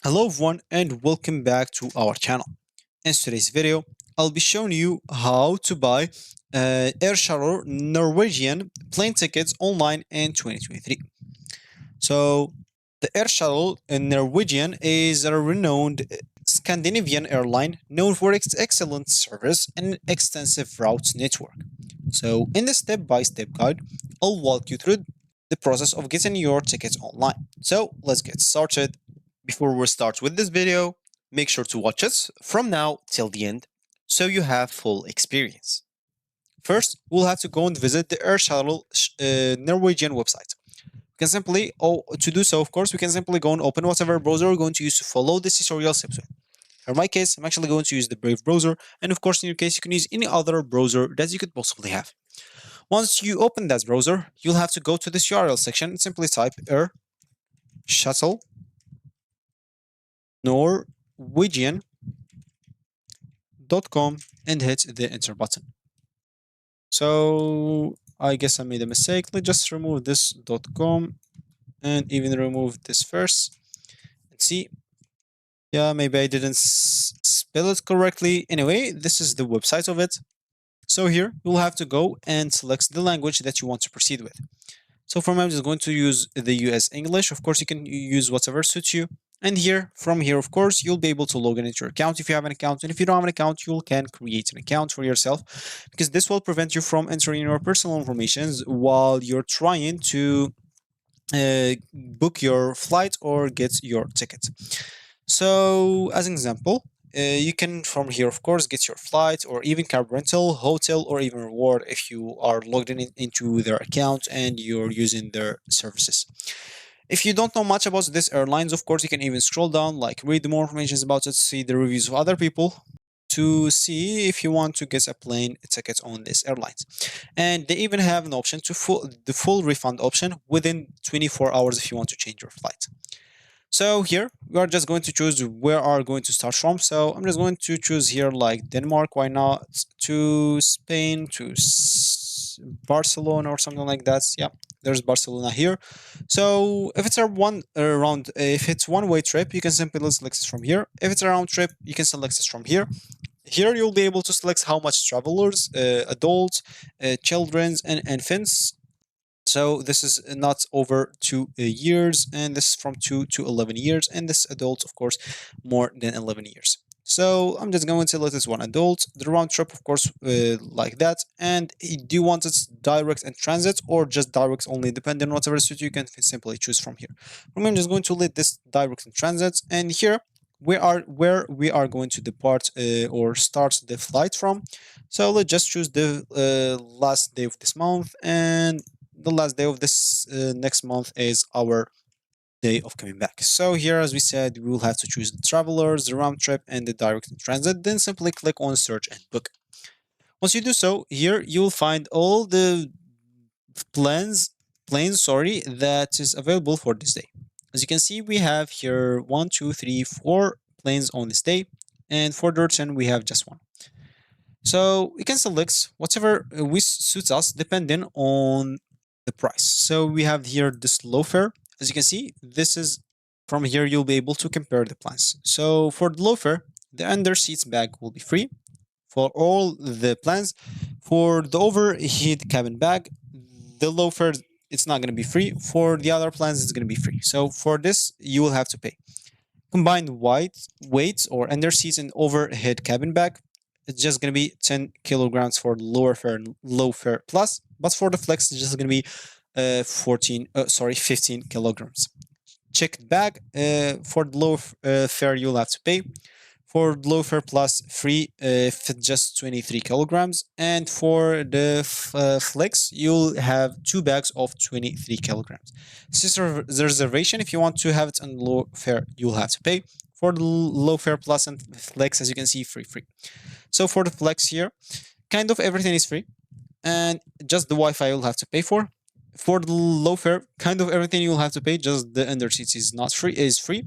Hello everyone and welcome back to our channel. In today's video, I'll be showing you how to buy Air Shuttle Norwegian plane tickets online in 2023. So the Air Shuttle in Norwegian is a renowned Scandinavian airline known for its excellent service and extensive routes network. So in the step-by-step guide, I'll walk you through the process of getting your tickets online. So let's get started. Before we start with this video, make sure to watch it from now till the end so you have full experience. First, we'll have to go and visit the Air Shuttle Norwegian website. We can simply, to do so, of course, we can simply go and open whatever browser we're going to use to follow this tutorial steps with. In my case, I'm actually going to use the Brave browser, and of course, in your case, you can use any other browser that you could possibly have. Once you open that browser, you'll have to go to this URL section and simply type Air Shuttle Norwegian.com and hit the enter button. So I guess I made a mistake. Let's just remove this .com and even remove this first. Let's see. Yeah, maybe I didn't spell it correctly. Anyway, this is the website of it. So here you'll have to go and select the language that you want to proceed with. So for me, I'm just going to use the US English. Of course, you can use whatever suits you. And here, from here, of course, you'll be able to log in into your account if you have an account. And if you don't have an account, you can create an account for yourself because this will prevent you from entering your personal information while you're trying to book your flight or get your ticket. So, as an example, you can from here, of course, get your flight or even car rental, hotel, or even reward if you are logged into their account and you're using their services. If you don't know much about this airlines, of course, you can even scroll down, like read more information about it, see the reviews of other people to see if you want to get a plane ticket on this airlines. And they even have an option to the full refund option within 24 hours if you want to change your flight. So here we are just going to choose where are going to start from. So I'm just going to choose here like Denmark, why not, to Spain, to Barcelona or something like that. Yeah, there's Barcelona here. So if it's a if it's one-way trip, you can simply select it from here. If it's a round trip, you can select it from here. Here you'll be able to select how much travelers, adults, children's, and infants. So this is not over 2 years, and this is from 2 to 11 years, and this adult, of course, more than 11 years. So I'm just going to let this one adult. The round trip, of course, like that. And do you want it direct and transit or just direct only? Depending on whatever suit you can simply choose from here. I'm just going to let this direct and transit, and here we are where we are going to depart or start the flight from. So let's just choose the last day of this month, and the last day of this next month is our day of coming back. So here, as we said, we will have to choose the travelers, the round trip, and the direct transit. Then simply click on search and book. Once you do so, here you will find all the planes, that is available for this day. As you can see, we have here 1, 2, 3, 4 planes on this day, and for the return we have just one. So we can select whatever suits us depending on the price. So we have here this low fare. As you can see, this is from here you'll be able to compare the plans. So for the low fare, the under seats bag will be free for all the plans. For the overhead cabin bag, the low fare it's not going to be free. For the other plans, it's going to be free. So for this, you will have to pay. Combined weights or under seats and overhead cabin bag, it's just going to be 10 kilograms for lower fare and low fare plus. But for the flex, it's just going to be 15 kilograms. Checked bag, for the low fare, you'll have to pay. For low fare plus free, just 23 kilograms. And for the flex, you'll have 2 bags of 23 kilograms. This is the reservation. If you want to have it on low fare, you'll have to pay. For the low fare plus and flex, as you can see, free. So for the flex here, kind of everything is free, and just the Wi-Fi you'll have to pay for. For the low fare, kind of everything you'll have to pay. Just the under seats is free,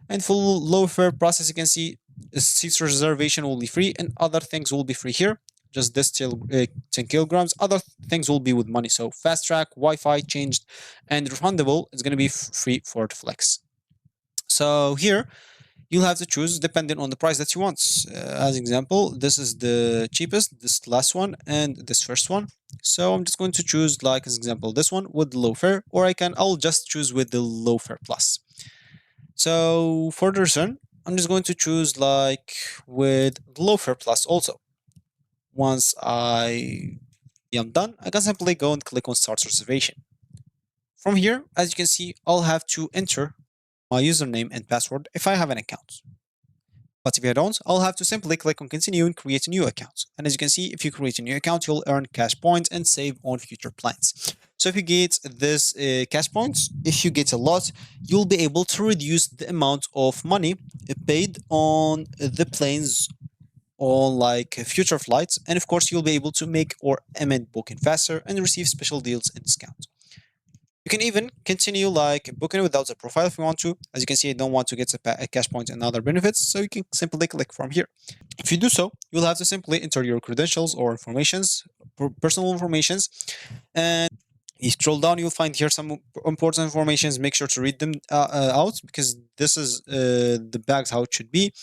and for low fare process, you can see seats reservation will be free, and other things will be free here. Just this till 10 kilograms. Other things will be with money. So fast track, Wi-Fi changed, and refundable is going to be free for the flex. So here you'll have to choose depending on the price that you want. As example, this is the cheapest, this last one, and this first one. So I'm just going to choose, like as example, this one with low fare, or I'll just choose with the low fare plus. So for the return, I'm just going to choose like with low fare plus also. Once I am done, I can simply go and click on start reservation. From here, as you can see, I'll have to enter my username and password if I have an account. But if I don't, I'll have to simply click on continue and create a new account. And as you can see, if you create a new account, you'll earn cash points and save on future plans. So if you get this cash points, if you get a lot, you'll be able to reduce the amount of money paid on the planes on like future flights. And of course, you'll be able to make or amend booking faster and receive special deals and discounts. You can even continue like booking without a profile if you want to. As you can see, I don't want to get a cash point and other benefits, so you can simply click from here. If you do so, you'll have to simply enter your credentials or informations, personal informations, and you scroll down, you'll find here some important informations. Make sure to read them out, because this is the bags how it should be.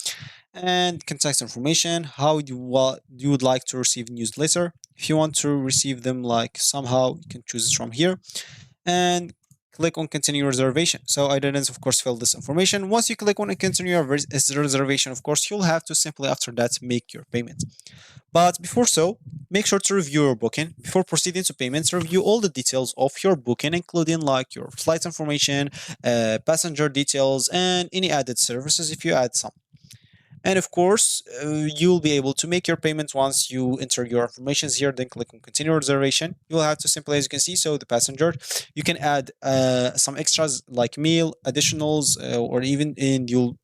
And contact information, how you would like to receive newsletter. If you want to receive them like somehow, you can choose it from here and click on continue reservation. So I didn't of course fill this information. Once you click on continue reservation, of course you'll have to simply after that make your payment. But before so, make sure to review your booking. Before proceeding to payments, review all the details of your booking, including like your flight information, passenger details, and any added services if you add some. And of course, you'll be able to make your payments once you enter your informations here, then click on continue reservation. You'll have to simply, as you can see, so the passenger, you can add some extras like meal, additionals, or even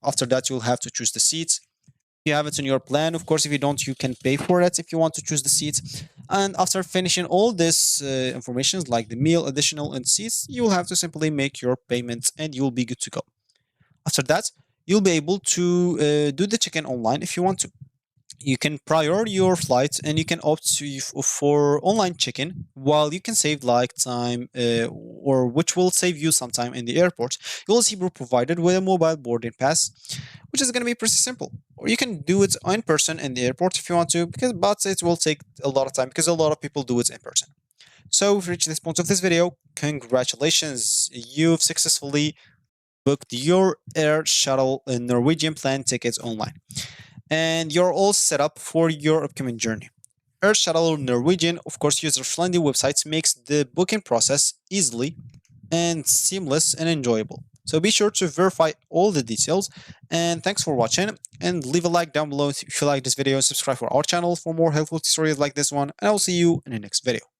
after that, you'll have to choose the seats. You have it in your plan. Of course, if you don't, you can pay for it if you want to choose the seats. And after finishing all this information, like the meal, additional, and seats, you'll have to simply make your payments and you'll be good to go. After that, you'll be able to do the check-in online if you want to. You can prior your flights and you can opt for online check-in, while you can save like time or which will save you some time in the airport. You'll see we're provided with a mobile boarding pass, which is going to be pretty simple. Or you can do it in person in the airport if you want to, but it will take a lot of time because a lot of people do it in person. So we've reached this point of this video. Congratulations, you've successfully booked your Air Shuttle Norwegian plane tickets online, and you're all set up for your upcoming journey. Air Shuttle Norwegian, of course, user-friendly websites makes the booking process easily and seamless and enjoyable. So be sure to verify all the details, and thanks for watching, and leave a like down below if you like this video, and subscribe for our channel for more helpful tutorials like this one, and I'll see you in the next video.